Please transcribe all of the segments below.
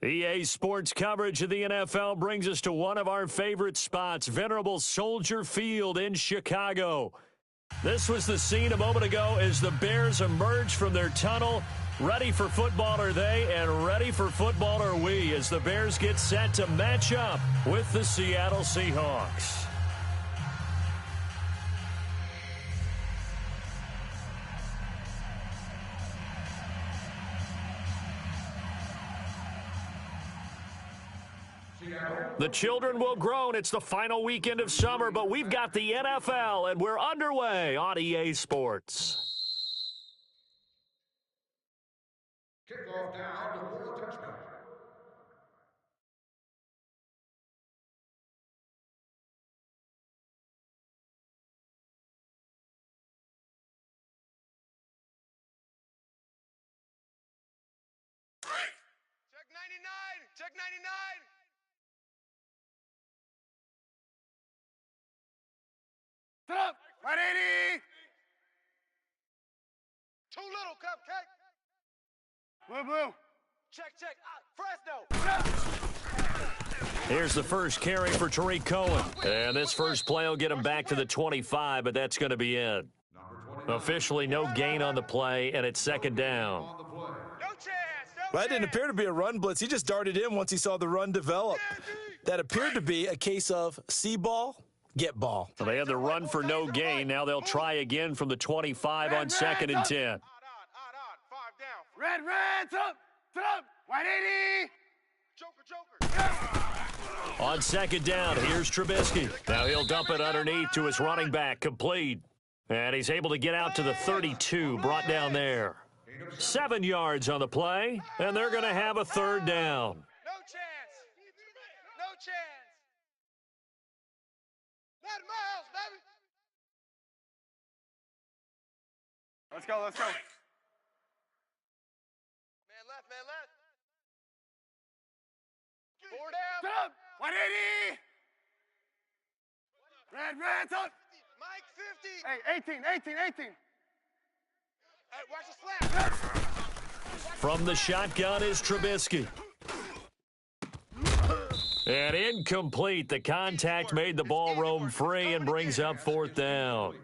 EA Sports coverage of the NFL brings us to one of our favorite spots, venerable Soldier Field in Chicago. This was the scene a moment ago as the Bears emerged from their tunnel. Ready for football are they, and ready for football are we, as the Bears get set to match up with the Seattle Seahawks. The children will groan. It's the final weekend of summer, but we've got the NFL, and we're underway on EA Sports. Kickoff down to Moore touchdown. Check 99. Check 99. Sit up. 180. Too little, cupcake. Blue, blue. Check, check. Fresno. Here's the first carry for Tariq Cohen. And this first play will get him back to the 25, but that's going to be it. Officially no gain on the play, and it's second down. No chance. Well, that didn't appear to be a run blitz. He just darted in once he saw the run develop. That appeared to be a case of see ball, get ball. So they had the run for no gain. Now they'll try again from the 25 on second and 10. Odd. 5 down. Red. Sit up. 180. Joker. On second down, here's Trubisky. Now he'll dump it underneath to his running back, complete. And he's able to get out to the 32, brought down there. 7 yards on the play, and they're going to have a third down. No chance. No chance. Not Miles, baby. Let's go. Man left. 4 down. Sit up. 180. Red, up. Mike 50. Hey, 18. Hey, watch the slap. From the shotgun is Trubisky. And incomplete. The contact made the ball roam free and brings up fourth down.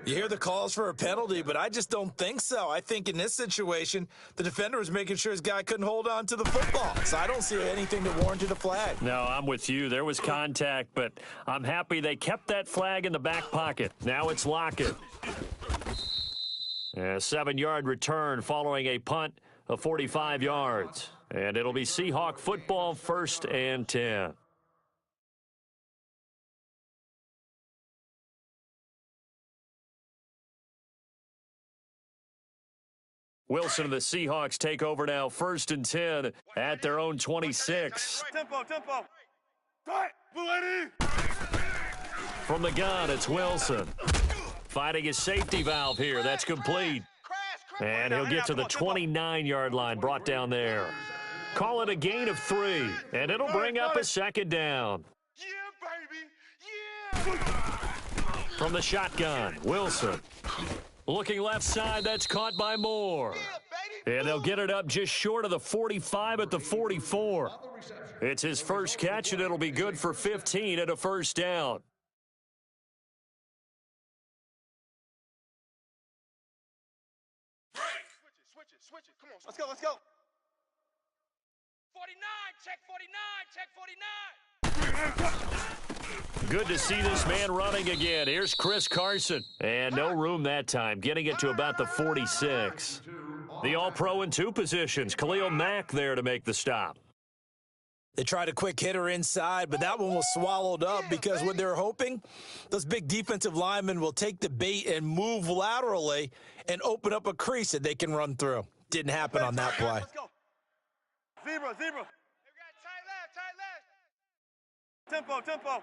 You hear the calls for a penalty, but I just don't think so. I think in this situation, the defender was making sure his guy couldn't hold on to the football. So I don't see anything that warranted a flag. No, I'm with you. There was contact, but I'm happy they kept that flag in the back pocket. Now it's Lockett. A 7-yard return following a punt of 45 yards. And it'll be Seahawk football, 1st and 10. Wilson and the Seahawks take over now, 1st and 10 at their own 26. Tempo. From the gun, it's Wilson. Fighting his safety valve here. That's complete. And he'll get to the 29-yard line, brought down there. Call it a gain of 3, and it'll bring up a second down. Yeah, baby. Yeah. From the shotgun, Wilson. Looking left side, that's caught by Moore. And they'll get it up just short of the 45 at the 44. It's his first catch, and it'll be good for 15 at a first down. Switch it. Come on. Let's go. 49. Check 49. Good to see this man running again. Here's Chris Carson. And no room that time, getting it to about the 46. The All-Pro in 2 positions. Khalil Mack there to make the stop. They tried a quick hitter inside, but that one was swallowed up because what they're hoping, those big defensive linemen will take the bait and move laterally and open up a crease that they can run through. Didn't happen on that play. Let's go. Zebra. Tight left. Tempo. Odd.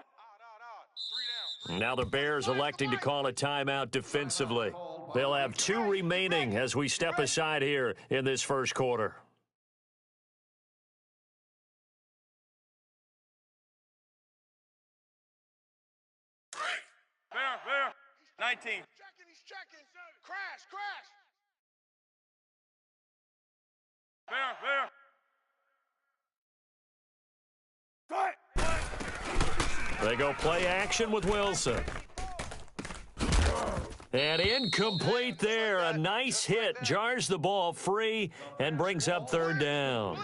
3 down. Now the Bears electing to call a timeout defensively. They'll have 2 remaining as we step aside here in this first quarter. Bear. 19. He's checking. Crash. Bear. They go play action with Wilson. And incomplete there. A nice hit. Jars the ball free and brings up third down.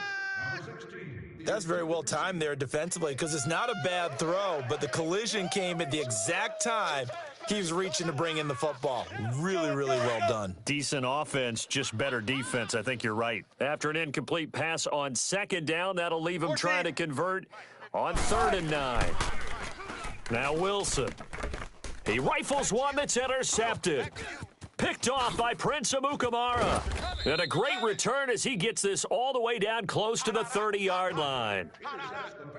That's very well timed there defensively because it's not a bad throw, but the collision came at the exact time he was reaching to bring in the football. Really, really well done. Decent offense, just better defense. I think you're right. After an incomplete pass on second down, that'll leave him trying to convert on 3rd and 9. Now Wilson. He rifles one that's intercepted. Picked off by Prince Amukamara. And a great return as he gets this all the way down close to the 30-yard line.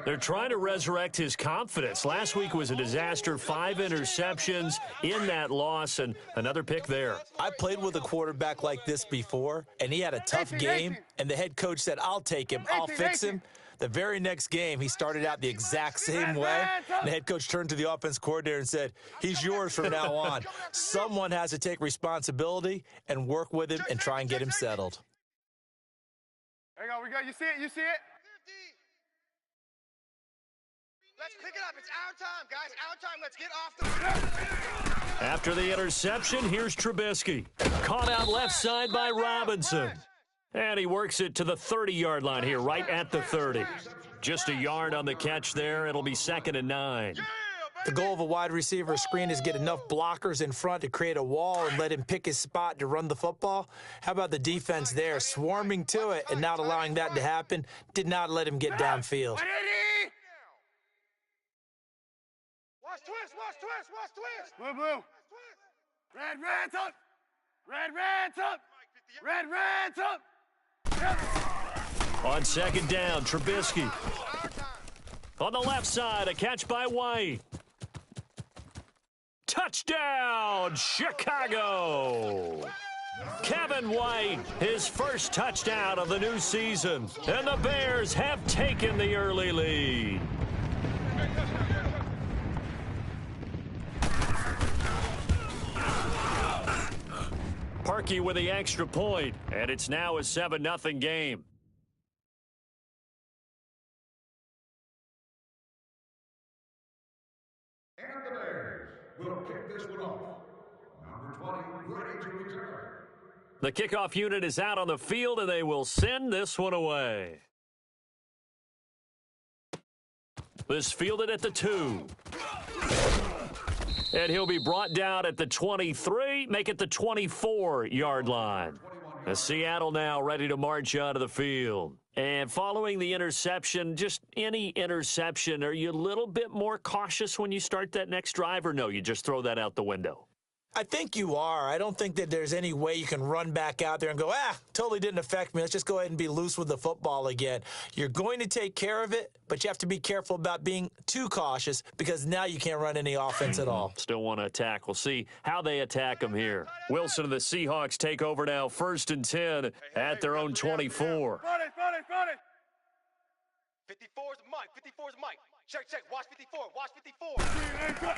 They're trying to resurrect his confidence. Last week was a disaster. 5 interceptions in that loss, and another pick there. I played with a quarterback like this before, and he had a tough game, and the head coach said, I'll take him, I'll fix him. The very next game, he started out the exact same way. The head coach turned to the offense coordinator and said, he's yours from now on. Someone has to take responsibility and work with him and try and get him settled. There you go. We got. You see it? You see it? Let's pick it up. It's our time, guys. Our time. Let's get off the... After the interception, here's Trubisky. Caught out left side by Robinson. And he works it to the 30-yard line here, right at the 30. Just a yard on the catch there. It'll be 2nd and 9. The goal of a wide receiver screen is get enough blockers in front to create a wall and let him pick his spot to run the football. How about the defense there, swarming to it and not allowing that to happen? Did not let him get downfield. Watch twist, watch twist, watch twist. Blue, blue. Red, up. Red, up. Red, up. On 2nd down, Trubisky. On the left side, a catch by White. Touchdown, Chicago! Kevin White, his first touchdown of the new season. And the Bears have taken the early lead. Parkey with the extra point, and it's now a 7-0 game. And the Bears will kick this one off. Number 20, ready to return. The kickoff unit is out on the field, and they will send this one away. This fielded at the 2. And he'll be brought down at the 23, make it the 24-yard line. Seattle now ready to march out of the field. And following the interception, just any interception, are you a little bit more cautious when you start that next drive, or no, you just throw that out the window? I think you are. I don't think that there's any way you can run back out there and go, totally didn't affect me. Let's just go ahead and be loose with the football again. You're going to take care of it, but you have to be careful about being too cautious because now you can't run any offense at all. Still want to attack. We'll see how they attack them here. Wilson and the Seahawks take over now, 1st and 10 at their own 24. 54's Mike. 54's Mike. Check. Watch 54. Watch 54.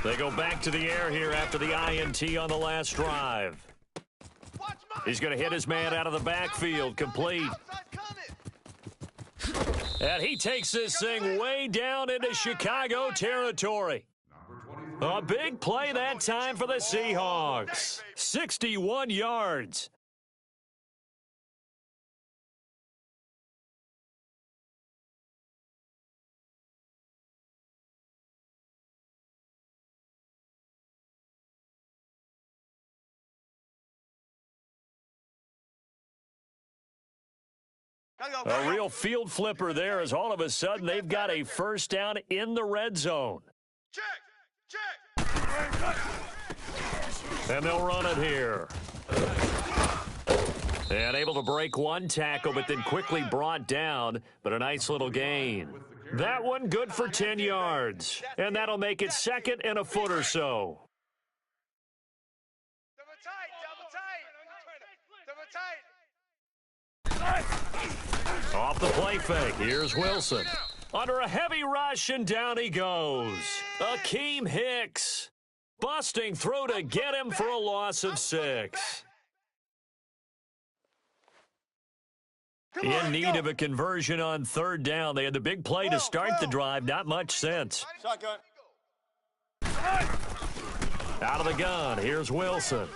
They go back to the air here after the INT on the last drive. He's going to hit his man out of the backfield, complete. And he takes this thing way down into Chicago territory. A big play that time for the Seahawks. 61 yards. A real field flipper there as all of a sudden they've got a first down in the red zone. Check. And they'll run it here. And able to break one tackle, but then quickly brought down, but a nice little gain. That one good for 10 yards. And that'll make it 2nd and a foot or so. Off the play fake, here's Wilson. Under a heavy rush, and down he goes. Akeem Hicks busting through to get him for a loss of 6. In need of a conversion on third down. They had the big play to start the drive. Not much sense. Shotgun. Out of the gun, here's Wilson.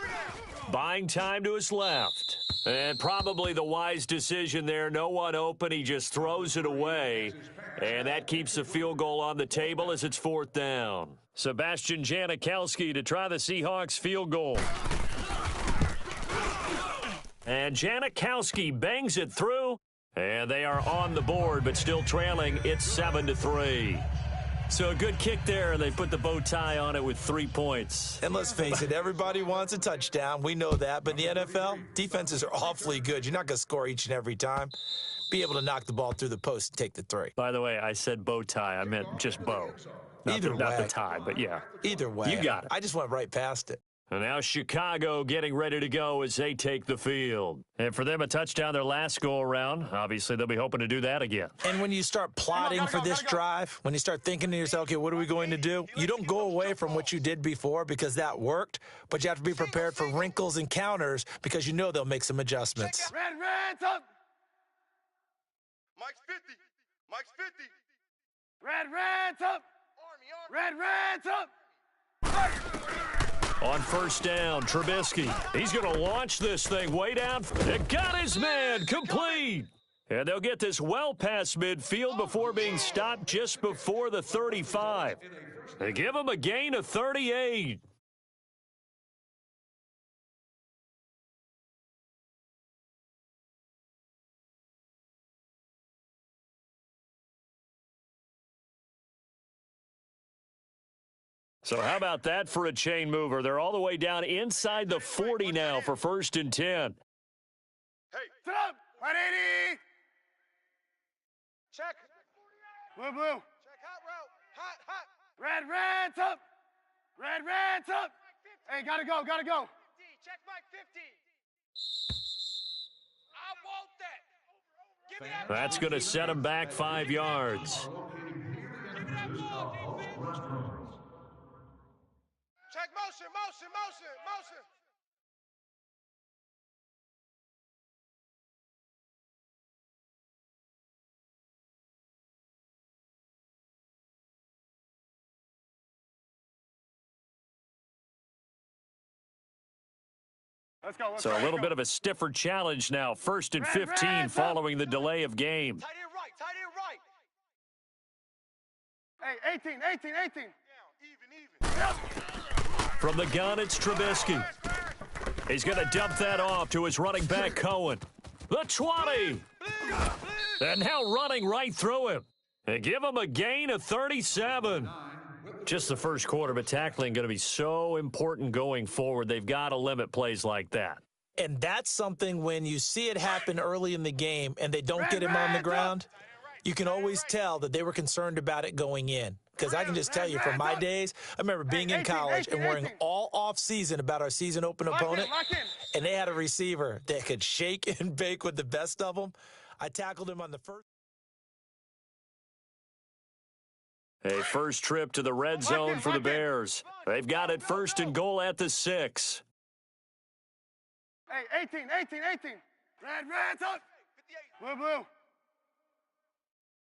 Buying time to his left. And probably the wise decision there. No one open. He just throws it away. And that keeps the field goal on the table as it's fourth down. Sebastian Janikowski to try the Seahawks field goal. And Janikowski bangs it through. And they are on the board, but still trailing. It's 7-3. So a good kick there, and they put the bow tie on it with 3 points. And let's face it, everybody wants a touchdown. We know that. But in the NFL, defenses are awfully good. You're not going to score each and every time. Be able to knock the ball through the post and take the 3. By the way, I said bow tie. I meant just bow. Not the tie, but yeah. Either way. You got it. I just went right past it. And now Chicago getting ready to go as they take the field. And for them, a touchdown their last go-around. Obviously, they'll be hoping to do that again. And when you start plotting for this drive, when you start thinking to yourself, okay, what are we going to do? You don't go away from what you did before because that worked, but you have to be prepared for wrinkles and counters because you know they'll make some adjustments. Red, up. Mike's 50. Mike's 50. Red, up. Army. Red, up. On first down, Trubisky. He's going to launch this thing way down. It got his man complete. And they'll get this well past midfield before being stopped just before the 35. They give him a gain of 38. So how about that for a chain mover? They're all the way down inside the 40 now for first and 10. Hey, Sit up. 180. check. Blue. Check hot route. Hot. Red, up. Red, up. Hey, gotta go. 50. Check Mike 50. I want that. Give me that ball. That's going to set him back 5 yards. Give me that ball, defense. Check motion. Let's go. So a little bit of a stiffer challenge now. First and 15 following the delay of game. Tight end right. Hey, 18. Down, even. From the gun, it's Trubisky. He's going to dump that off to his running back, Cohen. The 20. And now running right through him. And give him a gain of 37. Just the first quarter, but tackling going to be so important going forward. They've got to limit plays like that. And that's something when you see it happen early in the game and they don't get him on the ground, you can always tell that they were concerned about it going in. Because I can just tell you from my days, I remember being in college and worrying all off season about our season open opponent. And they had a receiver that could shake and bake with the best of them. I tackled him on the first. A first trip to the red zone for the Bears. They've got it first and goal at the 6. Hey, 18. Red, up. 58. Blue.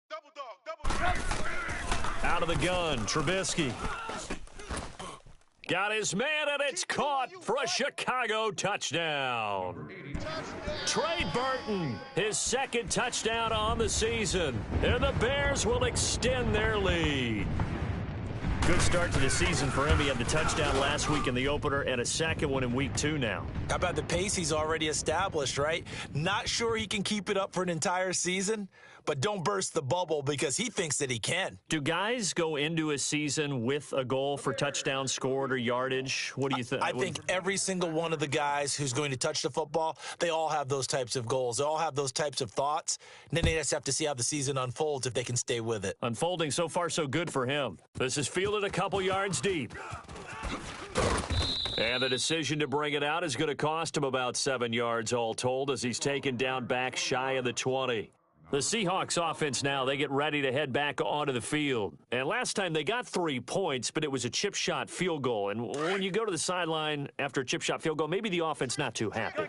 Double dog. Out of the gun, Trubisky. Got his man, and it's caught for a Chicago touchdown. Trey Burton, his second touchdown on the season. And the Bears will extend their lead. Good start to the season for him. He had the touchdown last week in the opener and a second one in week 2 now. How about the pace he's already established, right? Not sure he can keep it up for an entire season, but don't burst the bubble because he thinks that he can. Do guys go into a season with a goal for touchdown scored or yardage? What do you think? I think every single one of the guys who's going to touch the football, they all have those types of goals. They all have those types of thoughts. And then they just have to see how the season unfolds if they can stay with it. Unfolding so far so good for him. This is fielded a couple yards deep. And the decision to bring it out is going to cost him about 7 yards all told as he's taken down back shy of the 20. The Seahawks offense now, they get ready to head back onto the field. And last time they got 3 points, but it was a chip shot field goal. And when you go to the sideline after a chip shot field goal, maybe the offense not too happy.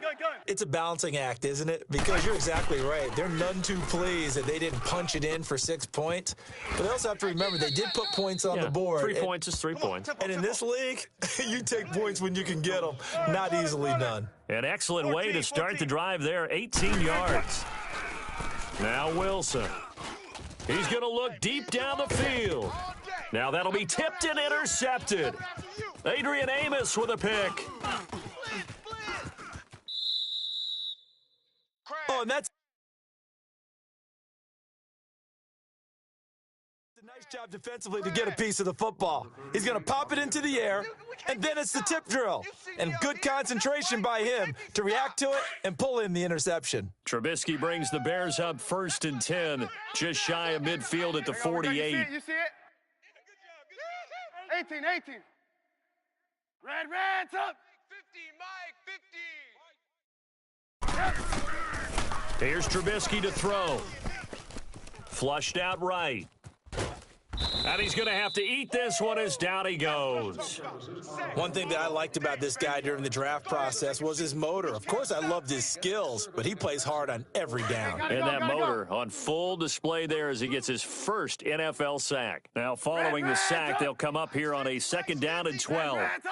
It's a balancing act, isn't it? Because you're exactly right. They're none too pleased that they didn't punch it in for 6 points. But they also have to remember they did put points on the board. 3 points is 3 points. And in this league, you take points when you can get them. Not easily done. An excellent way to start the drive there, 18 yards. Now Wilson. He's going to look deep down the field. Now that'll be tipped and intercepted. Adrian Amos with a pick. Oh, and that's a nice job defensively to get a piece of the football. He's going to pop it into the air, and then it's the tip drill. And good concentration by him to react to it and pull in the interception. Trubisky brings the Bears up 1st and 10, just shy of midfield at the 48. You see it? 18, 18. Reds up. 50, Mike, 50. Here's Trubisky to throw. Flushed out right. And he's going to have to eat this one as down he goes. One thing that I liked about this guy during the draft process was his motor. Of course, I loved his skills, but he plays hard on every down. And that motor on full display there as he gets his first NFL sack. Now, following the sack, they'll come up here on a 2nd down and 12. Reds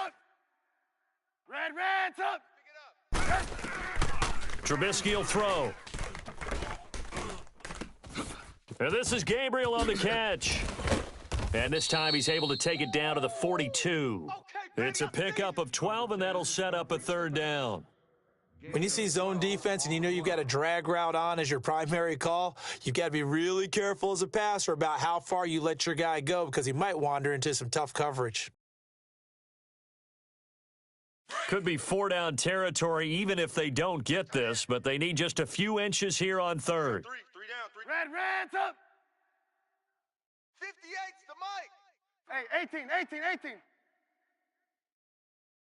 up. Trubisky will throw. And this is Gabriel on the catch. And this time he's able to take it down to the 42. It's a pickup of 12, and that'll set up a 3rd down. When you see zone defense and you know you've got a drag route on as your primary call, you've got to be really careful as a passer about how far you let your guy go because he might wander into some tough coverage. Could be 4-down territory even if they don't get this, but they need just a few inches here on 3rd. 3 down, 3. Reds up. 58's the Mike. Hey, 18.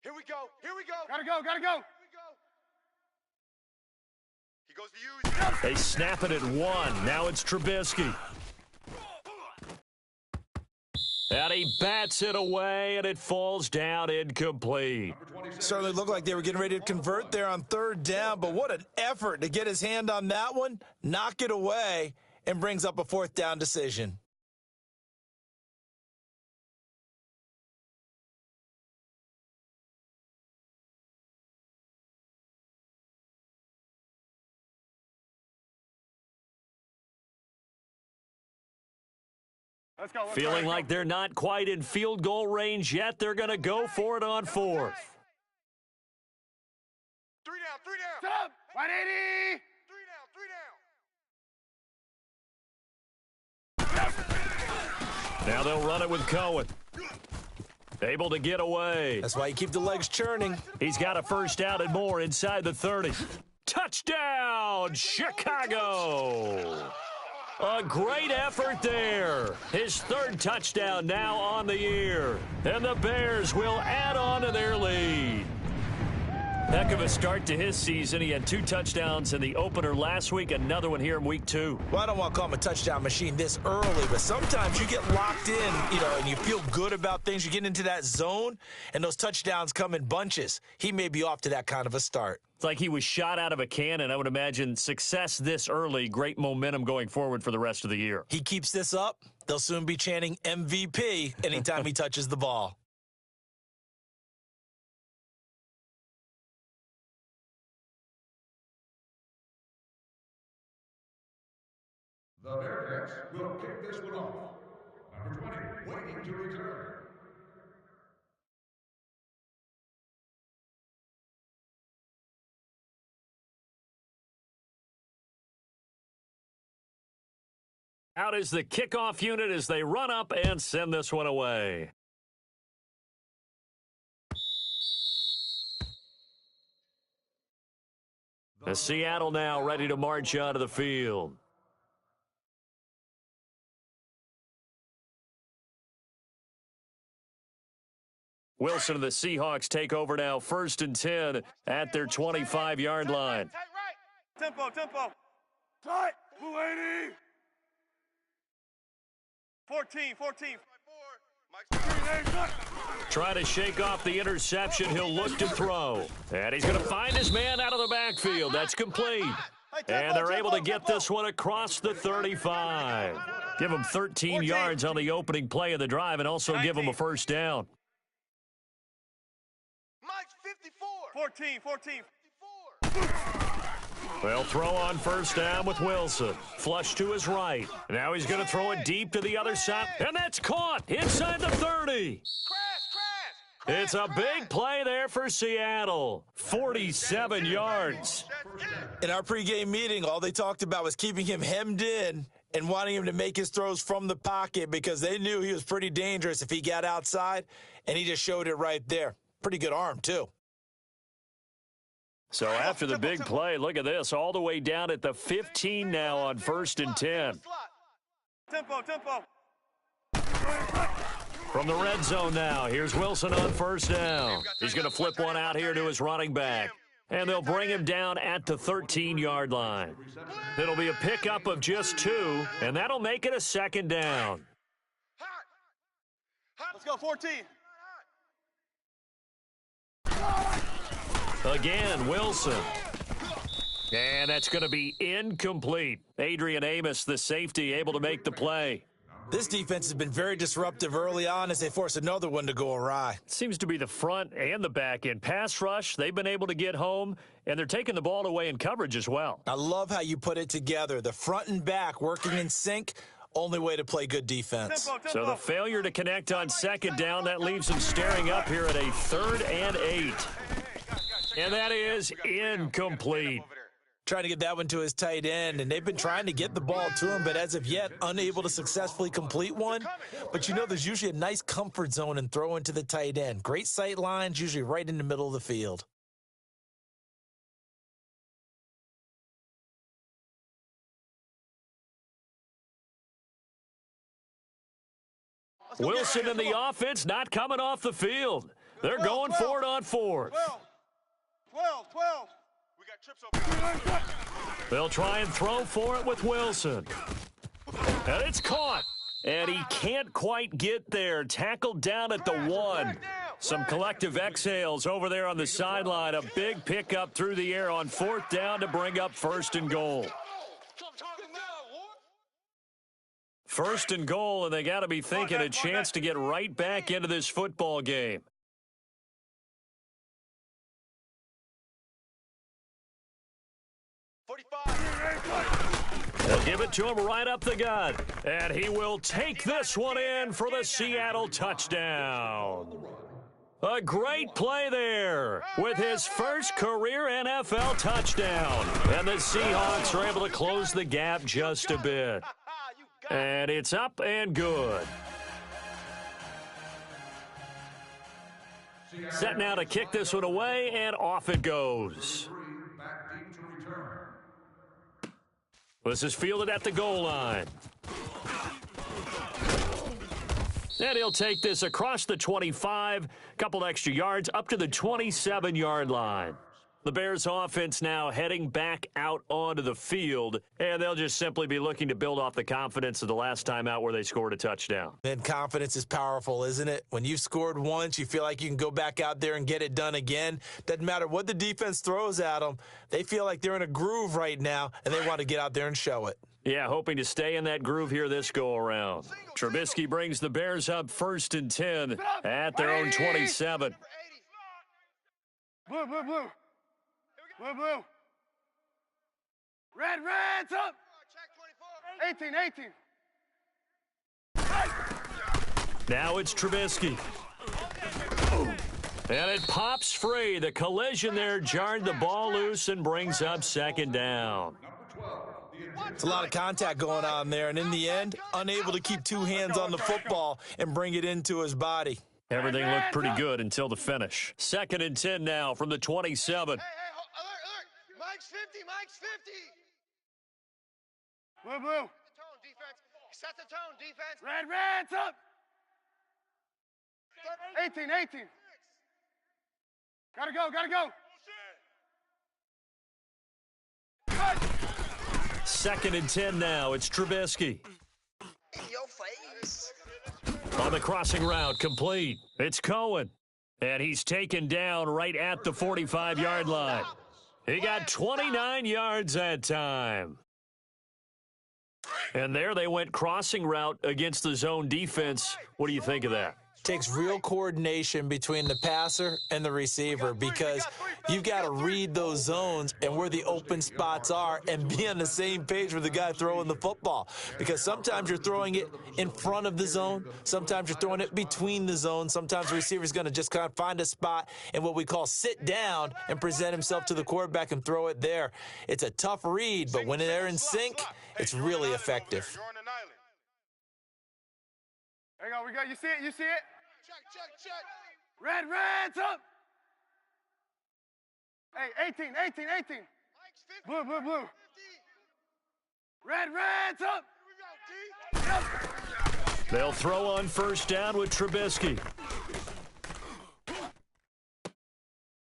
Here we go. Gotta go. He goes to use. They snap it at 1. Now it's Trubisky. And he bats it away, and it falls down incomplete. Certainly looked like they were getting ready to convert there on 3rd down, but what an effort to get his hand on that one, knock it away, and brings up a 4th down decision. Let's go. Feeling like they're not quite in field goal range yet, they're going to go for it on 4th. 3 down. Up. 180. 3 down. Now they'll run it with Cohen. Able to get away. That's why you keep the legs churning. He's got a 1st down and more inside the 30. Touchdown, Chicago! A great effort there. His 3rd touchdown now on the year. And the Bears will add on to their lead. Heck of a start to his season. He had 2 touchdowns in the opener last week, another one here in week 2. Well, I don't want to call him a touchdown machine this early, but sometimes you get locked in, and you feel good about things. You get into that zone, and those touchdowns come in bunches. He may be off to that kind of a start. It's like he was shot out of a cannon. I would imagine success this early, great momentum going forward for the rest of the year. He keeps this up, they'll soon be chanting MVP anytime he touches the ball. The Bearcats will kick this one off. Number 20, waiting to return. Out is the kickoff unit as they run up and send this one away. The Seattle now ready to march onto the field. Wilson and the Seahawks take over now, 1st and 10 at their 25-yard line. Tempo. Tight. 280. 14. try to shake off the interception. He'll look to throw. And he's going to find his man out of the backfield. That's complete. And they're able to get this one across the 35. Give him 13 yards on the opening play of the drive and also give him a first down. Mike's 54. 14. They'll throw on first down with Wilson. Flush to his right. Now he's going to throw it deep to the other side. And that's caught inside the 30. It's a big play there for Seattle. 47 yards. In our pregame meeting, all they talked about was keeping him hemmed in and wanting him to make his throws from the pocket because they knew he was pretty dangerous if he got outside, and he just showed it right there. Pretty good arm, too. So after the big play, look at this, all the way down at the 15 now on 1st and 10. Tempo. From the red zone now, here's Wilson on first down. He's going to flip one out here to his running back. And they'll bring him down at the 13-yard line. It'll be a pickup of just 2, and that'll make it a second down. Let's go, 14. Again, Wilson. And that's going to be incomplete. Adrian Amos, the safety, able to make the play. This defense has been very disruptive early on as they force another one to go awry. Seems to be the front and the back end. Pass rush, they've been able to get home, and they're taking the ball away in coverage as well. I love how you put it together. The front and back working in sync, only way to play good defense. Tempo. So the failure to connect on second down, that leaves them staring up here at a 3rd and 8. And that is incomplete. Trying to get that one to his tight end, and they've been trying to get the ball to him, but as of yet, unable to successfully complete one. But you know, there's usually a nice comfort zone in throwing to the tight end. Great sight lines, usually right in the middle of the field. Wilson and the offense not coming off the field. They're going for it on 4th. 12. We got trips over. They'll try and throw for it with Wilson. And it's caught. And he can't quite get there. Tackled down at the 1. Some collective exhales over there on the sideline. A big pickup through the air on 4th down to bring up 1st and goal. 1st and goal, and they got to be thinking a chance to get right back into this football game. They'll give it to him right up the gut. And he will take this one in for the Seattle touchdown. A great play there with his first career NFL touchdown. And the Seahawks are able to close the gap just a bit. And it's up and good. Set now to kick this one away, and off it goes. This is fielded at the goal line. And he'll take this across the 25, a couple extra yards, up to the 27-yard line. The Bears offense now heading back out onto the field, and they'll just simply be looking to build off the confidence of the last time out where they scored a touchdown. And confidence is powerful, isn't it? When you've scored once, you feel like you can go back out there and get it done again. Doesn't matter what the defense throws at them. They feel like they're in a groove right now, and they want to get out there and show it. Yeah, hoping to stay in that groove here this go-around. Trubisky brings the Bears up 1st and 10 at their own 27. Blue. Red's up. 18. Now it's Trubisky. And it pops free. The collision there jarred the ball loose and brings up 2nd down. It's a lot of contact going on there, and in the end, unable to keep 2 hands on the football and bring it into his body. Everything looked pretty good until the finish. 2nd and 10 now from the 27. Alert. Mike's 50. Blue. Set the tone, defense. Red's up. 18. Gotta go. 2nd and 10 now. It's Trubisky. In your face. On the crossing route, complete. It's Cohen. And he's taken down right at the 45-yard line. He got 29 yards that time. And there they went crossing route against the zone defense. What do you think of that? Takes real coordination between the passer and the receiver because you've got to read those zones and where the open spots are and be on the same page with the guy throwing the football. Because sometimes you're throwing it in front of the zone. Sometimes you're throwing it between the zones. Sometimes the receiver's going to just kind of find a spot and what we call sit down and present himself to the quarterback and throw it there. It's a tough read, but when they're in sync, it's really effective. There you go. We got. You see it? You see it? Check. Reds up. Hey, 18. Blue. Reds up. They'll throw on first down with Trubisky.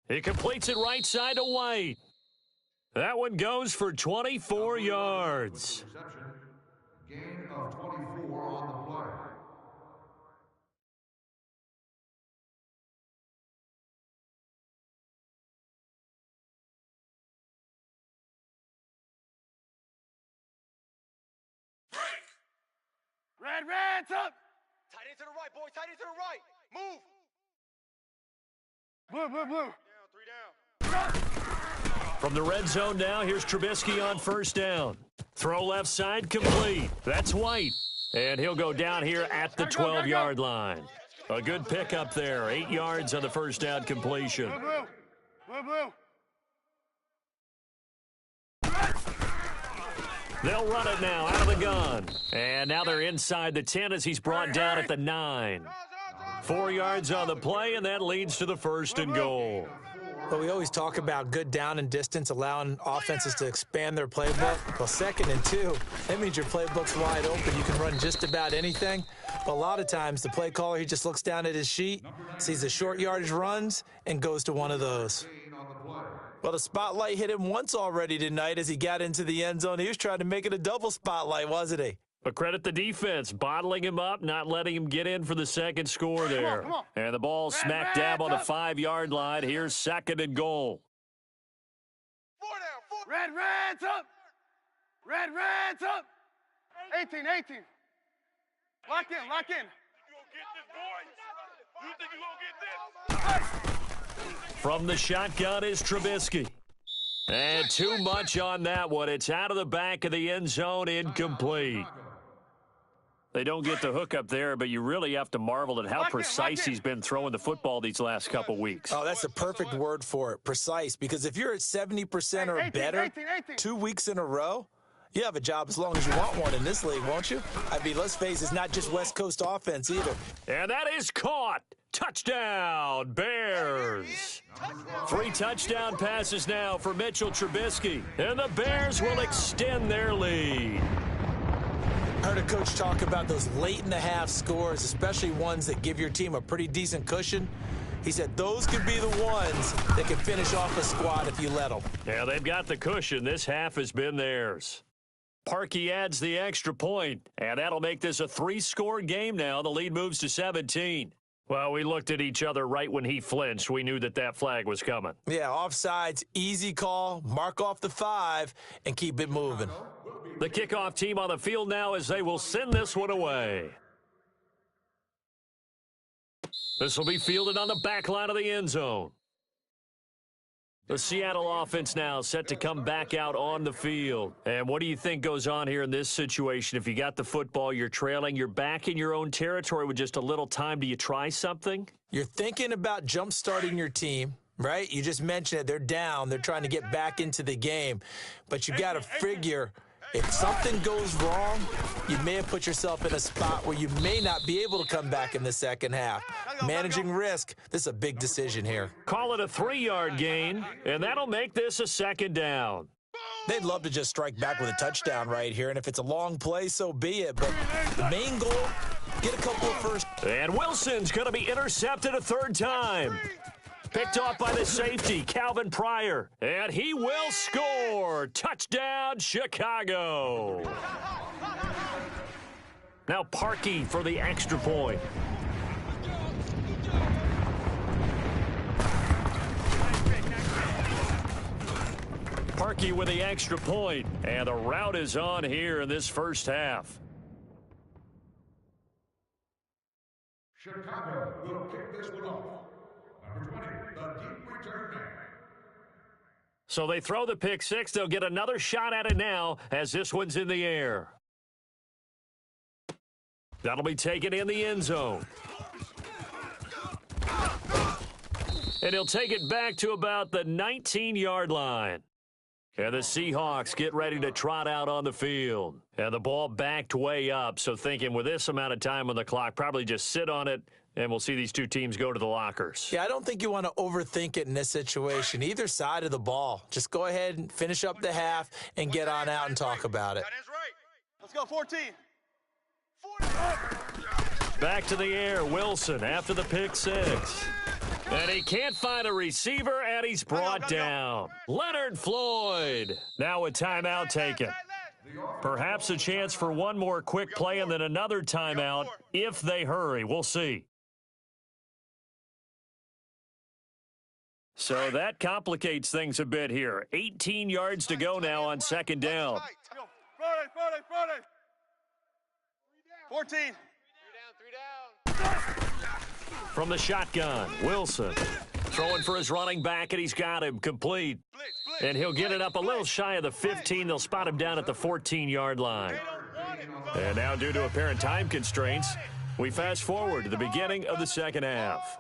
He completes it right side to White. That one goes for 24 yards. Gain of 24 on the play. Reds up. Tight end to the right, boys. Tight end to the right. Move. Blue. Down, 3 down. From the red zone now, here's Trubisky on first down. Throw left side, complete. That's White. And he'll go down here at the 12-yard line. A good pickup there. 8 yards on the first down completion. Blue. They'll run it now out of the gun. And now they're inside the 10 as he's brought down at the 9. 4 yards on the play, and that leads to the first and goal. But we always talk about good down and distance, allowing offenses to expand their playbook. Well, 2nd and 2, that means your playbook's wide open. You can run just about anything. But a lot of times, the play caller, he just looks down at his sheet, sees the short yardage runs, and goes to one of those. Well, the spotlight hit him once already tonight as he got into the end zone. He was trying to make it a double spotlight, wasn't he? But credit the defense, bottling him up, not letting him get in for the second score there. Come on. And the ball smack dab on the 5-yard line. Here's 2nd and goal. 4 down. Reds up. Reds up. 18. Lock in. You gonna get this, boy? You think you gonna get this? From the shotgun is Trubisky. And too much on that one. It's out of the back of the end zone, incomplete. They don't get the hook up there, but you really have to marvel at how precise he's been throwing the football these last couple weeks. Oh, that's the perfect word for it, precise. Because if you're at 70% or better 2 weeks in a row, you have a job as long as you want one in this league, won't you? I mean, let's face it, it's not just West Coast offense either. And that is caught. Touchdown, Bears. 3 touchdown passes now for Mitchell Trubisky. And the Bears will extend their lead. Heard a coach talk about those late-in-the-half scores, especially ones that give your team a pretty decent cushion. He said those could be the ones that can finish off a squad if you let them. Yeah, they've got the cushion. This half has been theirs. Parkey adds the extra point, and that'll make this a 3-score game now. The lead moves to 17. Well, we looked at each other right when he flinched. We knew that flag was coming. Yeah, offsides, easy call, mark off the 5, and keep it moving. The kickoff team on the field now as they will send this one away. This will be fielded on the back line of the end zone. The Seattle offense now set to come back out on the field. And what do you think goes on here in this situation? If you got the football, you're trailing, you're back in your own territory with just a little time. Do you try something? You're thinking about jump-starting your team, right? You just mentioned it. They're down. They're trying to get back into the game. But you got to figure if something goes wrong, you may have put yourself in a spot where you may not be able to come back in the second half. Managing risk, this is a big decision here. Call it a 3-yard gain, and that'll make this a 2nd down. They'd love to just strike back with a touchdown right here, and if it's a long play, so be it. But the main goal, get a couple of first. And Wilson's going to be intercepted a 3rd time. Picked off by the safety, Calvin Pryor. And he will score. Touchdown, Chicago. Now Parkey for the extra point. Parkey with the extra point, and the rout is on here in this first half. Chicago will kick this one off. Number 20, the deep return man. So they throw the pick six. They'll get another shot at it now as this one's in the air. That'll be taken in the end zone. And he'll take it back to about the 19-yard line. And the Seahawks get ready to trot out on the field. And the ball backed way up, so thinking with this amount of time on the clock, probably just sit on it, and we'll see these two teams go to the lockers. Yeah, I don't think you want to overthink it in this situation. Either side of the ball. Just go ahead and finish up the half and get on out and talk about it. Let's go, 14. Back to the air, Wilson after the pick six. And he can't find a receiver, and he's brought down. Leonard Floyd. Now a timeout taken. Perhaps a chance for one more quick play and then another timeout if they hurry. We'll see. So that complicates things a bit here. 18 yards to go now on second down. Friday. 14. Three down. From the shotgun, Wilson throwing for his running back, and he's got him complete. And he'll get it up a little shy of the 15. They'll spot him down at the 14-yard line. And now, due to apparent time constraints, we fast forward to the beginning of the second half.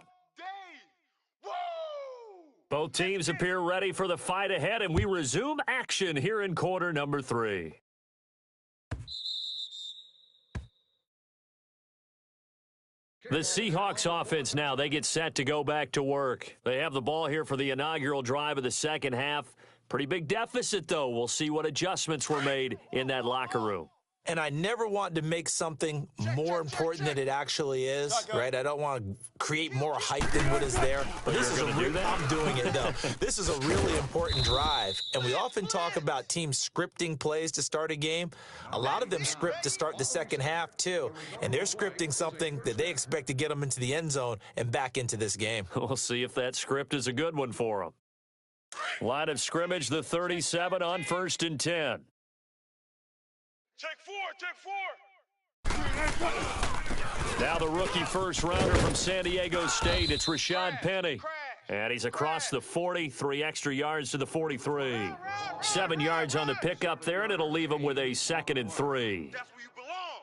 Both teams appear ready for the fight ahead, and we resume action here in quarter number 3. The Seahawks offense now, they get set to go back to work. They have the ball here for the inaugural drive of the second half. Pretty big deficit, though. We'll see what adjustments were made in that locker room. And I never want to make something more important than it actually is, right? I don't want to create more hype than what is there. But this is I'm doing it, though. This is a really important drive. And we often talk about teams scripting plays to start a game. A lot of them script to start the second half, too. And they're scripting something that they expect to get them into the end zone and back into this game. We'll see if that script is a good one for them. Line of scrimmage, the 37 on 1st and 10. Check 4. Now the rookie first rounder from San Diego State. It's Rashad Penny. And he's across the 40, 3 extra yards to the 43. 7 yards on the pickup there, and it'll leave him with a 2nd and 3. That's where you belong.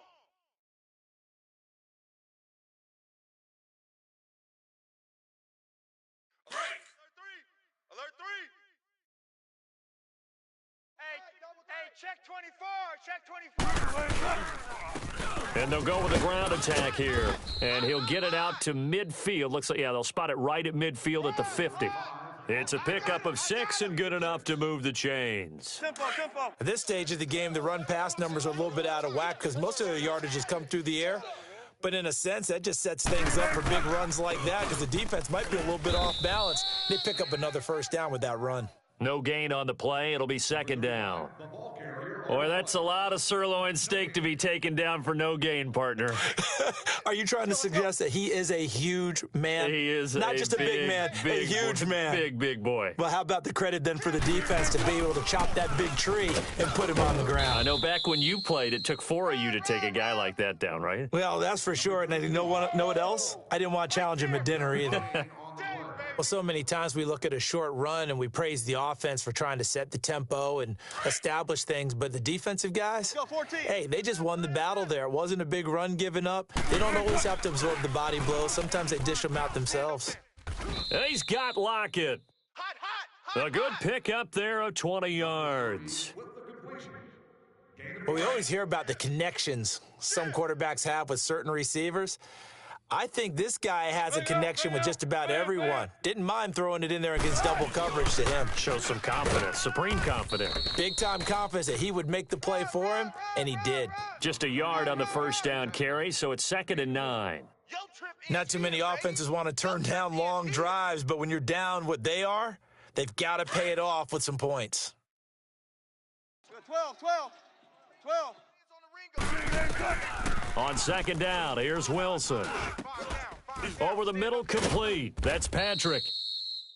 Alert 3. Hey, check 24. And they'll go with a ground attack here. And he'll get it out to midfield. Looks like, yeah, they'll spot it right at midfield at the 50. It's a pickup of 6 and good enough to move the chains. Tempo. At this stage of the game, the run-pass numbers are a little bit out of whack because most of their yardage has come through the air. But in a sense, that just sets things up for big runs like that because the defense might be a little bit off balance. They pick up another first down with that run. No gain on the play. It'll be 2nd down. Boy, that's a lot of sirloin steak to be taken down for no gain, partner. Are you trying to suggest that he is a huge man? He is not just a big man, a huge man. Big boy. Well, how about the credit then for the defense to be able to chop that big tree and put him on the ground? I know back when you played, it took 4 of you to take a guy like that down, right? Well, that's for sure. And you know what else? I didn't want to challenge him at dinner either. Well, so many times we look at a short run and we praise the offense for trying to set the tempo and establish things, but the defensive guys, hey, they just won the battle there. It wasn't a big run given up. They don't always have to absorb the body blows. Sometimes they dish them out themselves. He's got Lockett. A good pickup there of 20 yards. Well, we always hear about the connections some quarterbacks have with certain receivers. I think this guy has a connection with just about everyone. Didn't mind throwing it in there against double coverage to him. Show some confidence, supreme confidence. Big-time confidence that he would make the play for him, and he did. Just a yard on the first down carry, so it's 2nd and 9. Not too many offenses want to turn down long drives, but when you're down what they are, they've got to pay it off with some points. 12. On second down, here's Wilson. Over the middle, complete. That's Patrick.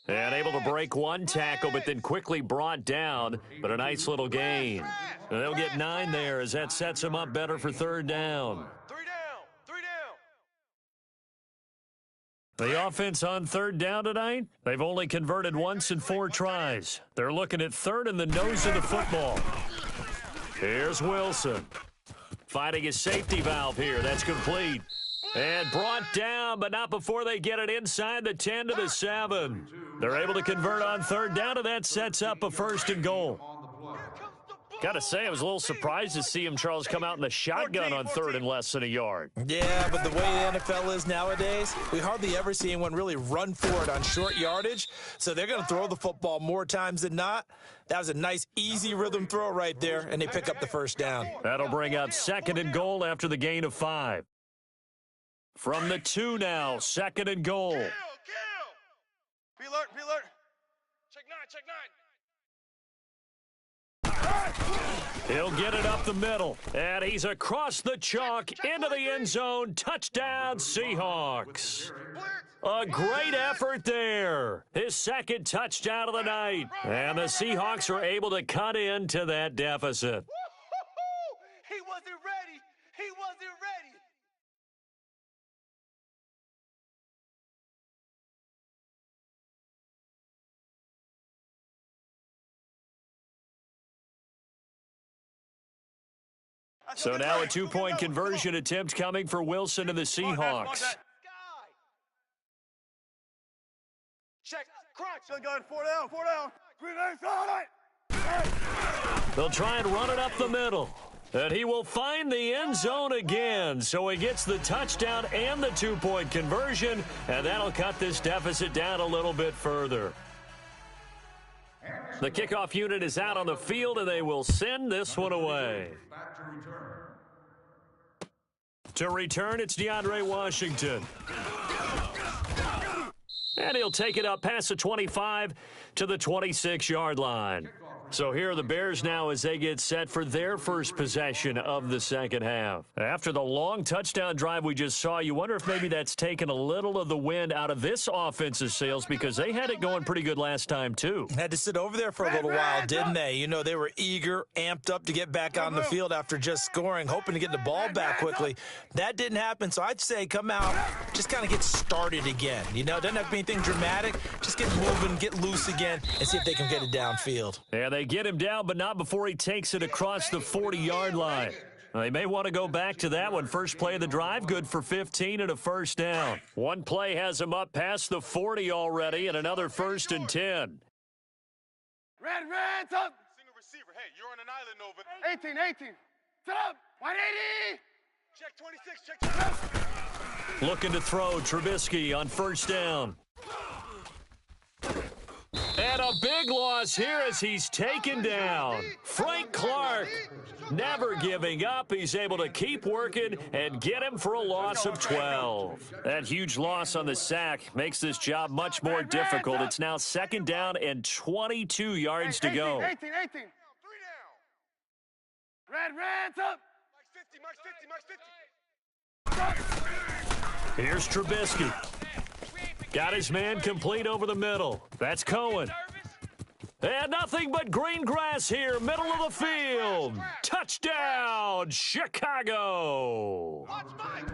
And able to break one tackle, but then quickly brought down. But a nice little gain. And they'll get 9 there as that sets them up better for third down. 3 down. 3 down. The offense on third down tonight, they've only converted once in 4 tries. They're looking at third in the nose of the football. Here's Wilson. Finding his safety valve here. That's complete. And brought down, but not before they get it inside the 10 to the 7. They're able to convert on third down, and that sets up a first and goal. Got to say, I was a little surprised to see him, Charles, come out in the shotgun on third and less than a yard. Yeah, but the way the NFL is nowadays, we hardly ever see anyone really run for it on short yardage. So they're going to throw the football more times than not. That was a nice, easy rhythm throw right there, and they pick up the first down. That'll bring up second and goal after the gain of 5. From the 2 now, second and goal. Kill. Be alert. Check 9. He'll get it up the middle, and he's across the chalk into the end zone. Touchdown, Seahawks. A great effort there. His second touchdown of the night. And the Seahawks are able to cut into that deficit. He wasn't ready. So now a 2-point conversion attempt coming for Wilson and the Seahawks. Check. Crunch. Still going 4 down. Green lights on it. They'll try and run it up the middle. And he will find the end zone again. So he gets the touchdown and the 2-point conversion. And that'll cut this deficit down a little bit further. The kickoff unit is out on the field, and they will send this one away. To return, it's DeAndre Washington. And he'll take it up past the 25 to the 26-yard line. So here are the Bears now as they get set for their first possession of the second half. After the long touchdown drive we just saw, you wonder if maybe that's taken a little of the wind out of this offensive sails, because they had it going pretty good last time too. Had to sit over there for a little while, didn't they? You know, they were eager, amped up to get back on the field after just scoring, hoping to get the ball back quickly. That didn't happen, so I'd say come out, just kind of get started again. You know, it doesn't have to be anything dramatic. Just get moving, get loose again, and see if they can get it downfield. Yeah, they get him down, but not before he takes it across the 40-yard line. They may want to go back to that one. First play of the drive, good for 15 and a first down. One play has him up past the 40 already, and another first and 10. Red, up. Single receiver. Hey, you're on an island over. 18. Set up. 180. Check 26. Check 26. Looking to throw, Trubisky on first down. And a big loss here as he's taken down. Frank Clark never giving up. He's able to keep working and get him for a loss of 12. That huge loss on the sack makes this job much more difficult. It's now second down and 22 yards to go. 18. 3 down. Red, up. Max 50. Here's Trubisky. Got his man complete over the middle. That's Cohen. And nothing but green grass here, middle of the field. Touchdown, Chicago.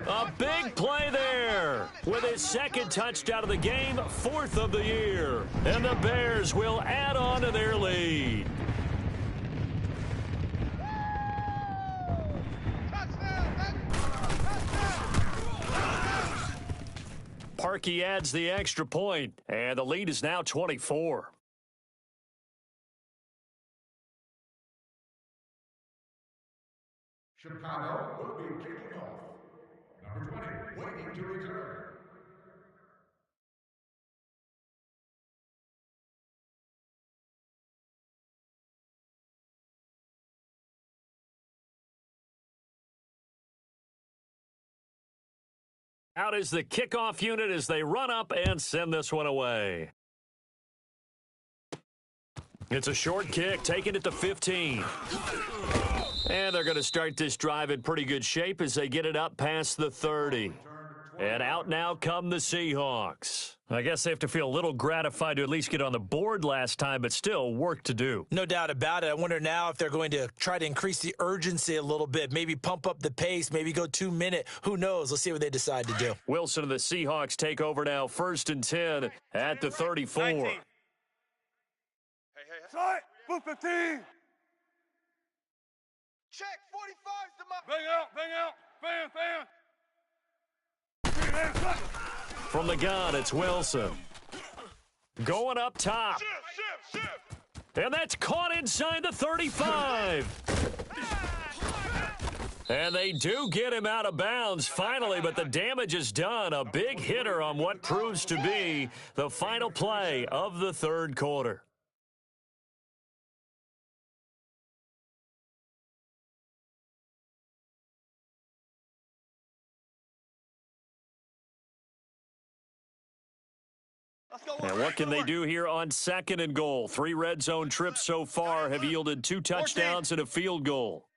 A big play there with his second touchdown of the game, 4th of the year. And the Bears will add on to their lead. Parkey adds the extra point, and the lead is now 24. Chicago will be kicking off. Number 20, waiting to return. Out is the kickoff unit as they run up and send this one away. It's a short kick, taking it to 15. And they're going to start this drive in pretty good shape as they get it up past the 30. And out now come the Seahawks. I guess they have to feel a little gratified to at least get on the board last time, but still work to do. No doubt about it. I wonder now if they're going to try to increase the urgency a little bit, maybe pump up the pace, maybe go 2 minute. Who knows? Let's see what they decide to do. Wilson and the Seahawks take over now, 1st and 10 at the 34. 19. Hey. Sorry, blue 15. Check, 45's the mark. Bang out, fan. From the gun, it's Wilson. Going up top. And that's caught inside the 35. And they do get him out of bounds finally, but the damage is done. A big hitter on what proves to be the final play of the 3rd quarter. And what can they do here on 2nd and goal? 3 red zone trips so far have yielded 2 touchdowns and a field goal.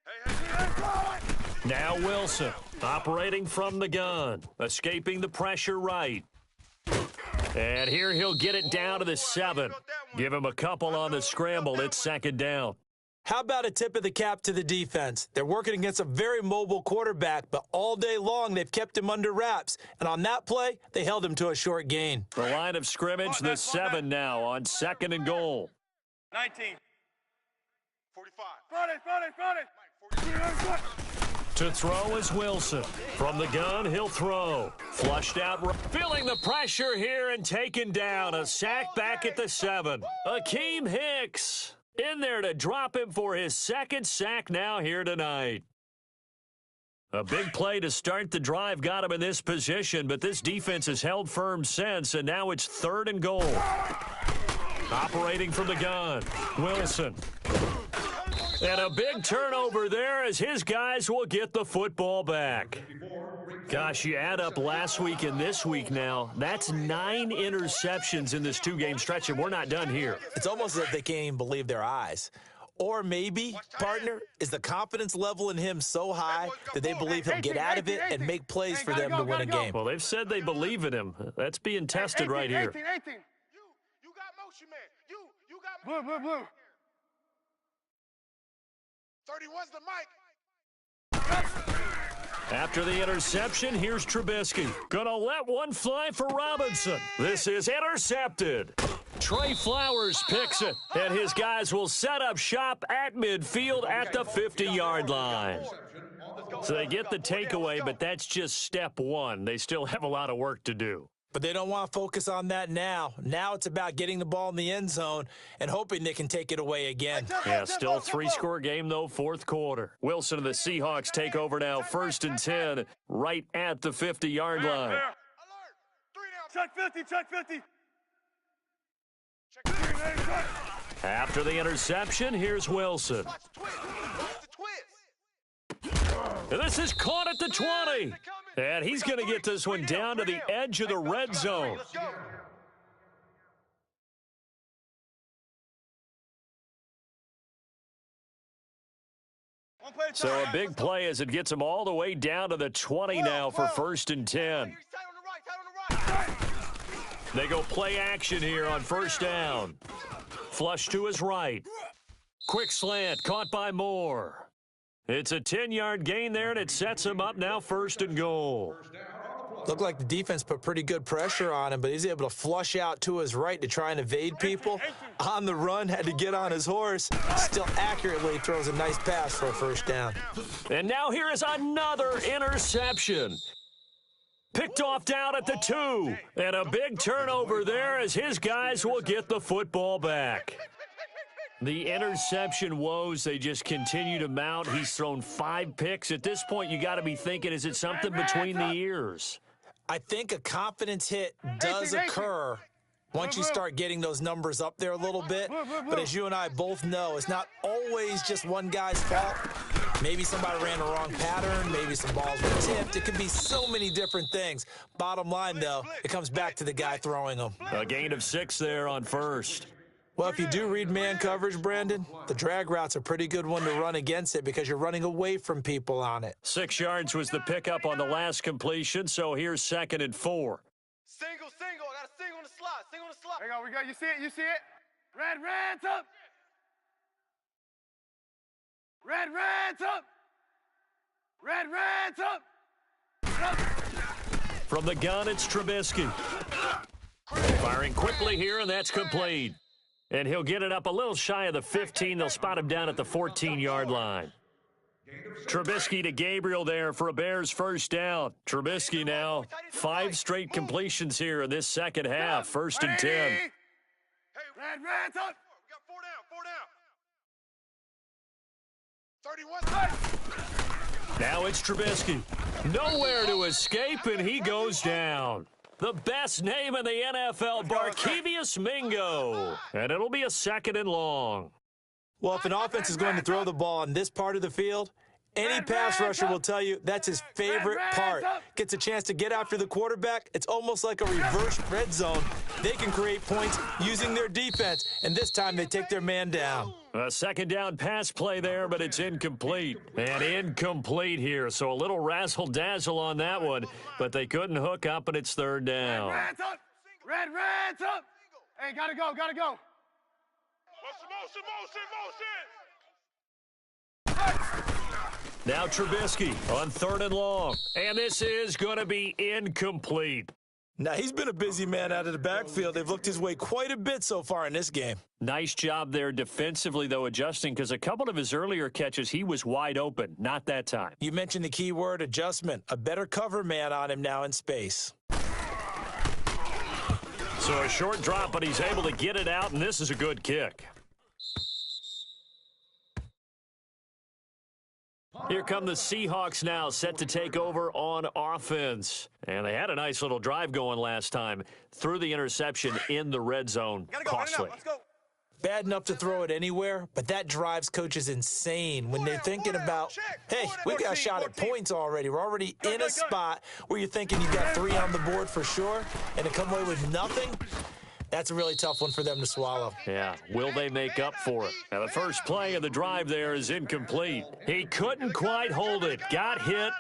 Now Wilson, operating from the gun, escaping the pressure right. And here he'll get it down to the 7. Give him a couple on the scramble. It's 2nd down. How about a tip of the cap to the defense? They're working against a very mobile quarterback, but all day long they've kept him under wraps. And on that play, they held him to a short gain. The line of scrimmage, the 7 now on 2nd and goal. 19. 45. Friday. To throw is Wilson. From the gun, he'll throw. Flushed out, feeling the pressure here and taken down. A sack back at the 7. Akeem Hicks in there to drop him for his 2nd sack now here tonight. A big play to start the drive got him in this position, but this defense has held firm since, and now it's 3rd and goal. Operating from the gun, Wilson. And a big turnover there as his guys will get the football back. Gosh, you add up last week and this week now, that's 9 interceptions in this 2-game stretch, and we're not done here. It's almost as if they can't even believe their eyes. Or maybe, partner, is the confidence level in him so high that they believe he'll get out of it and make plays for them to win a game. Well, they've said they believe in him. That's being tested right here. 18. You got motion, man. You got Blue. 31's the mic. After the interception, here's Trubisky. Gonna let one fly for Robinson. This is intercepted. Trey Flowers picks it, and his guys will set up shop at midfield at the 50-yard line. So they get the takeaway, but that's just step 1. They still have a lot of work to do. But they don't want to focus on that now. Now it's about getting the ball in the end zone and hoping they can take it away again. Yeah, still 3-score game, though, 4th quarter. Wilson and the Seahawks take over now, 1st and 10, right at the 50-yard line. Alert. 3 down. Check 50. After the interception, here's Wilson. Watch the twist. And this is caught at the 20. And he's going to get this one down to the edge of the red zone. Let's go. So a big play as it gets him all the way down to the 20 now for 1st and 10. Tight on the right. They go play action here on 1st down. Flush to his right. Quick slant caught by Moore. It's a 10-yard gain there, and it sets him up now 1st and goal. Looked like the defense put pretty good pressure on him, but he's able to flush out to his right to try and evade people. On the run, had to get on his horse. Still accurately throws a nice pass for a 1st down. And now here is another interception. Picked off down at the 2. And a big turnover there as his guys will get the football back. The interception woes, they just continue to mount. He's thrown 5 picks. At this point, you got to be thinking, is it something between the ears? I think a confidence hit does occur once you start getting those numbers up there a little bit. But as you and I both know, it's not always just one guy's fault. Maybe somebody ran the wrong pattern. Maybe some balls were tipped. It could be so many different things. Bottom line, though, it comes back to the guy throwing them. A gain of 6 there on 1st. Well, if you do read man coverage, Brandon, the drag route's a pretty good one to run against it because you're running away from people on it. 6 yards was the pickup on the last completion, so here's 2nd and 4. Single. I got a single on the slot. Single on the slot. There you go, we got, you see it, you see it? Red's up. Red's up. Red's up. From the gun, it's Trubisky. Firing quickly here, and that's complete. And he'll get it up a little shy of the 15. They'll spot him down at the 14-yard line. Trubisky to Gabriel there for a Bears first down. Trubisky now 5 straight completions here in this second half. 1st and 10. Hey, Red's up. We got 4 down. 31. Now it's Trubisky. Nowhere to escape, and he goes down. The best name in the NFL, Barkevious Mingo. And it'll be a 2nd and long. Well, if an offense is going to throw the ball on this part of the field, any pass rusher will tell you that's his favorite part. Gets a chance to get after the quarterback. It's almost like a reverse red zone. They can create points using their defense, and this time they take their man down. A second down pass play there, but it's incomplete. And incomplete here, so a little razzle-dazzle on that one, but they couldn't hook up, and it's 3rd down. Red's up. Red's up. Hey, gotta go. Motion. Now Trubisky on 3rd and long. And this is going to be incomplete. Now, he's been a busy man out of the backfield. They've looked his way quite a bit so far in this game. Nice job there defensively, though, adjusting, because a couple of his earlier catches, he was wide open. Not that time. You mentioned the key word, adjustment. A better cover man on him now in space. So a short drop, but he's able to get it out, and this is a good kick. Here come the Seahawks now, set to take over on offense. And they had a nice little drive going last time. Threw the interception in the red zone. Costly. Let's go. Bad enough to throw it anywhere, but that drives coaches insane when they're thinking about, hey, we've got a shot at points already. We're already in a spot where you're thinking you got 3 on the board for sure, and to come away with nothing, that's a really tough one for them to swallow. Yeah, will they make up for it? Now, the first play of the drive there is incomplete. He couldn't quite hold it. Got hit.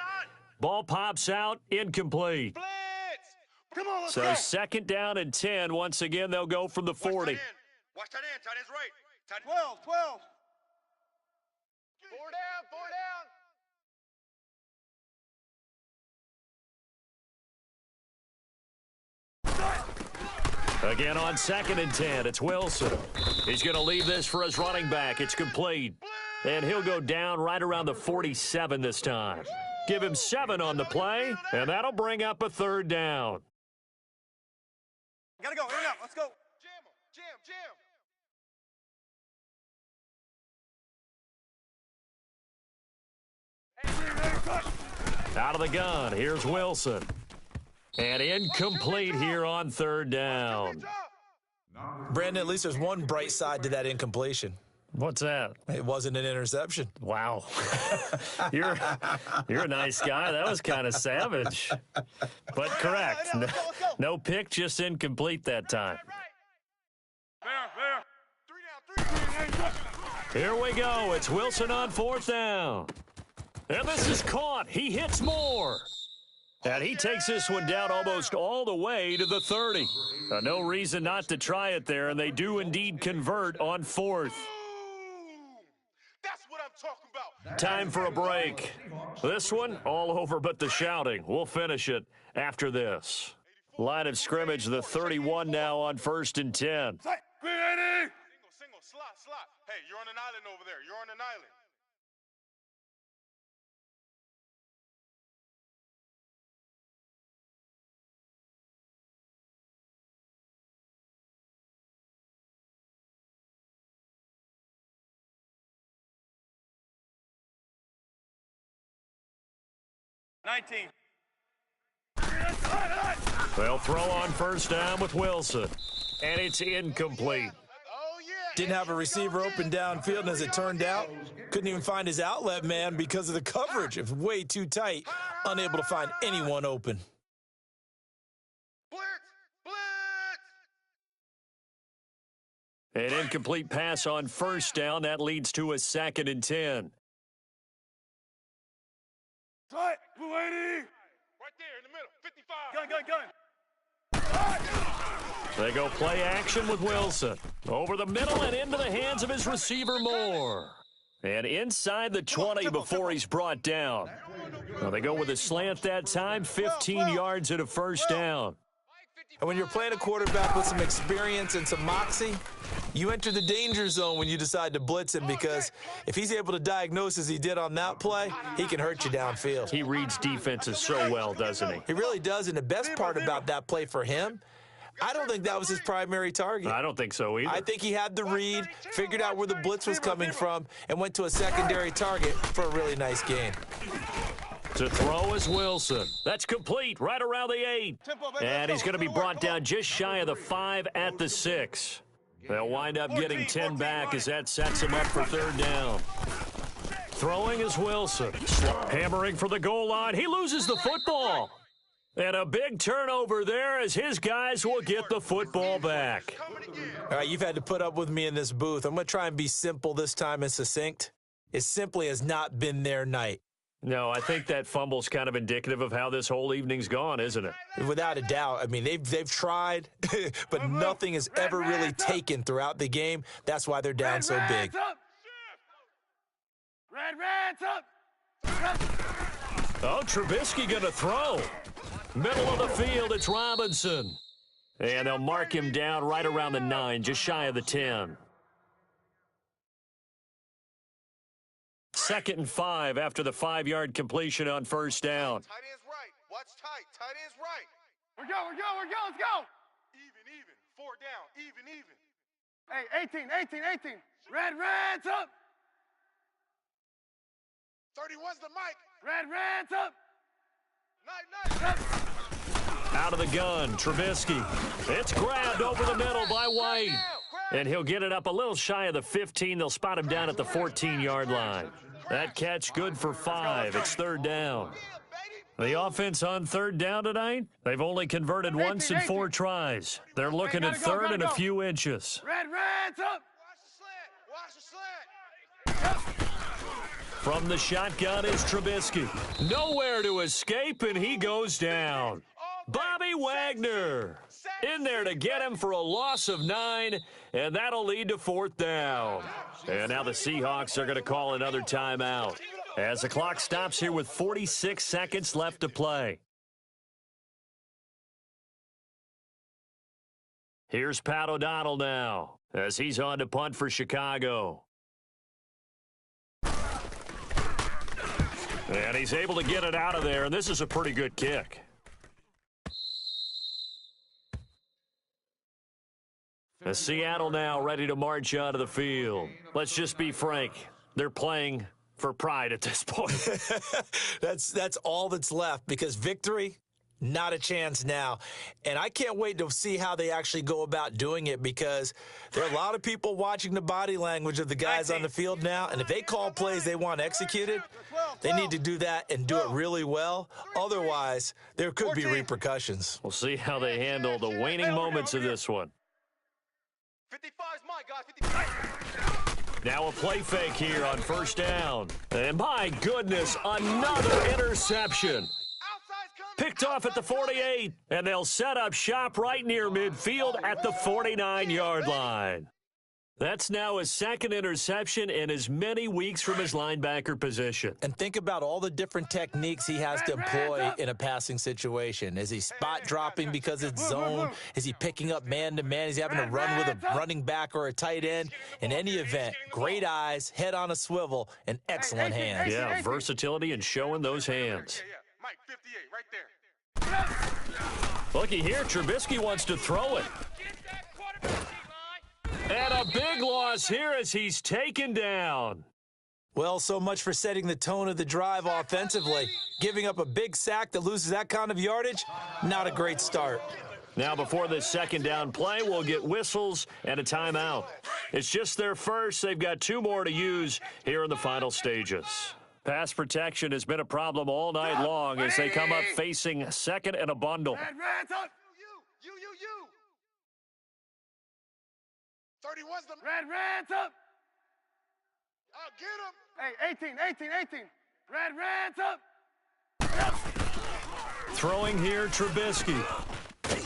Ball pops out. Incomplete. Blitz. Come on, let's So go. 2nd down and 10. Once again, they'll go from the 40. Watch tight end. Tight end's right. Tight 12. 4 down. 4 down. Again on 2nd and 10, it's Wilson. He's going to leave this for his running back. It's complete. And he'll go down right around the 47 this time. Give him 7 on the play, and that'll bring up a 3rd down. Gotta go. In and out. Let's go. Jam. Out of the gun, here's Wilson. And incomplete here on 3rd down. Brandon, at least there's one bright side to that incompletion. What's that? It wasn't an interception. Wow. You're a nice guy. That was kind of savage. But correct. No pick, just incomplete that time. Here we go. It's Wilson on 4th down. And this is caught. He hits more. And he takes this one down almost all the way to the 30. No reason not to try it there, and they do indeed convert on 4th. That's what I'm talking about. Time for a break. This one, all over but the shouting. We'll finish it after this. Line of scrimmage, the 31 now on 1st and 10. Single. Slot. Hey, you're on an island over there. You're on an island. They'll throw on 1st down with Wilson. And it's incomplete. Didn't have a receiver open downfield, and as it turned out, couldn't even find his outlet man because of the coverage. It was way too tight, unable to find anyone open. An incomplete pass on first down. That leads to a 2nd and 10. Tight, Blue 80. Right there in the middle. 55. Gun. They go play action with Wilson. Over the middle and into the hands of his receiver, Moore. And inside the 20 before he's brought down. Now they go with a slant that time, 15 yards and a first down. And when you're playing a quarterback with some experience and some moxie, you enter the danger zone when you decide to blitz him, because if he's able to diagnose as he did on that play, he can hurt you downfield. He reads defenses so well, doesn't he? He really does, and the best part about that play for him, I don't think that was his primary target. I don't think so either. I think he had the read, figured out where the blitz was coming from, and went to a secondary target for a really nice gain. To throw is Wilson. That's complete, right around the 8. And he's going to be brought down just shy of the 5 at the 6. They'll wind up getting 10 back as that sets him up for 3rd down. Throwing is Wilson. Hammering for the goal line. He loses the football. And a big turnover there as his guys will get the football back. All right, you've had to put up with me in this booth. I'm going to try and be simple this time and succinct. It simply has not been their night. No, I think that fumble's kind of indicative of how this whole evening's gone, isn't it? Without a doubt. I mean, they've tried, but nothing has ever really taken throughout the game. That's why they're down so big. Red's up. Oh, Trubisky going to throw. Middle of the field, it's Robinson. And they'll mark him down right around the 9, just shy of the 10. 2nd and 5 after the 5-yard completion on first down. Tight end's right. Watch tight. Tight end's right. We're go. Let's go. Even. 4 down. Even. Hey, 18. Red's up. 31's the mic. Red's up. Night. Out of the gun, Trubisky. It's grabbed over the middle by White. And he'll get it up a little shy of the 15. They'll spot him down at the 14-yard line. That catch good for 5. It's 3rd down. The offense on 3rd down tonight, they've only converted once in 4 tries. They're looking at 3rd and a few inches. Red's up. Watch the slant. From the shotgun is Trubisky. Nowhere to escape, and he goes down. Bobby Wagner in there to get him for a loss of 9, and that'll lead to 4th down. And now the Seahawks are going to call another timeout as the clock stops here with 46 seconds left to play. Here's Pat O'Donnell now as he's on to punt for Chicago. And he's able to get it out of there, and this is a pretty good kick. As Seattle now ready to march onto the field. Let's just be frank. They're playing for pride at this point. That's all that's left, because victory, not a chance now. And I can't wait to see how they actually go about doing it, because there are a lot of people watching the body language of the guys on the field now. And if they call plays they want executed, they need to do that and do it really well. Otherwise, there could be repercussions. We'll see how they handle the waning moments of this one. 55's mine, guys. 55. Now a play fake here on first down. And my goodness, another interception. Picked off at the 48, and they'll set up shop right near midfield at the 49-yard line. That's now his 2nd interception in as many weeks from his linebacker position. And think about all the different techniques he has to employ in a passing situation. Is he spot dropping because it's zone? Is he picking up man-to-man? Is he having to run with a running back or a tight end? In any event, great eyes, head on a swivel, and excellent hands. Yeah, versatility and showing those hands. Mike, 58, right there. Looky here, Trubisky wants to throw it. And a big loss here as he's taken down. Well, so much for setting the tone of the drive offensively. Giving up a big sack that loses that kind of yardage, not a great start. Now before this 2nd down play, we'll get whistles and a timeout. It's just their first. They've got 2 more to use here in the final stages. Pass protection has been a problem all night long as they come up facing 2nd and a bundle. Red's up. You. 31's the Reds up. I'll get him. Hey, 18. Reds up. Throwing here, Trubisky.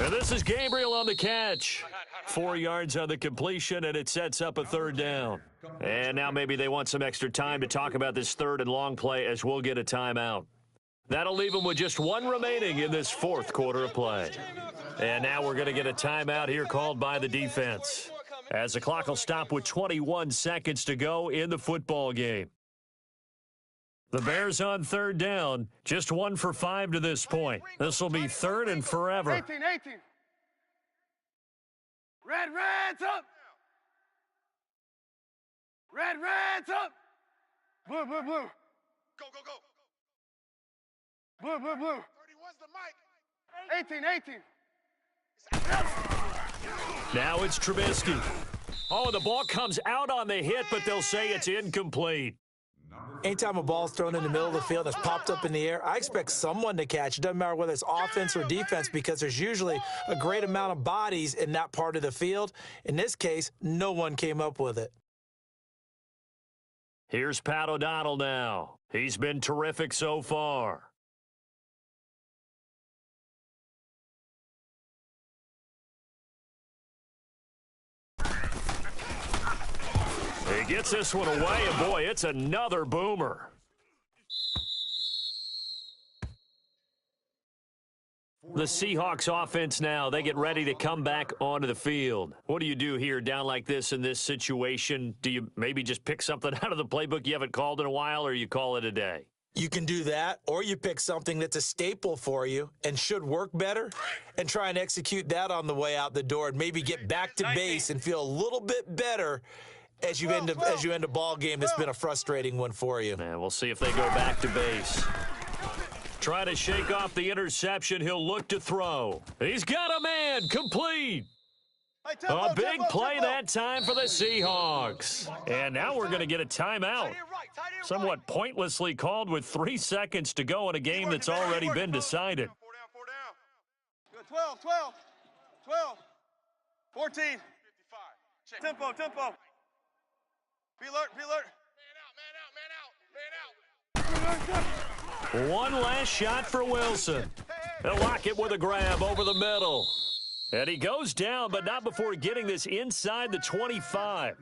And this is Gabriel on the catch. 4 yards on the completion, and it sets up a third down. And now maybe they want some extra time to talk about this third and long play as we'll get a timeout. That'll leave them with just one remaining in this fourth quarter of play. And now we're going to get a timeout here called by the defense, as the clock will stop with 21 seconds to go in the football game. The Bears on third down, just 1 for 5 to this point. This will be third and forever. 18. Reds up. Reds up. Blue. Go. Blue. 31's the mic. 18. Now it's Trubisky. Oh, the ball comes out on the hit, but they'll say it's incomplete. Anytime a ball's thrown in the middle of the field that's popped up in the air, I expect someone to catch. It doesn't matter whether it's offense or defense, because there's usually a great amount of bodies in that part of the field. In this case, no one came up with it. Here's Pat O'Donnell now. He's been terrific so far. He gets this one away, and boy, it's another boomer. The Seahawks offense now, they get ready to come back onto the field. What do you do here down like this in this situation? Do you maybe just pick something out of the playbook you haven't called in a while, or you call it a day? You can do that, or you pick something that's a staple for you and should work better and try and execute that on the way out the door and maybe get back to base and feel a little bit better as you end a ball game that's been a frustrating one for you. And we'll see if they go back to base. Try to shake off the interception. He'll look to throw. He's got a man. Complete. A big play that time for the Seahawks. And now we're going to get a timeout. Somewhat pointlessly called with 3 seconds to go in a game that's already been decided. 12. 14. 55. Tempo. Be alert. Man out. One last shot for Wilson. They'll lock it with a grab over the middle. And he goes down, but not before getting this inside the 25.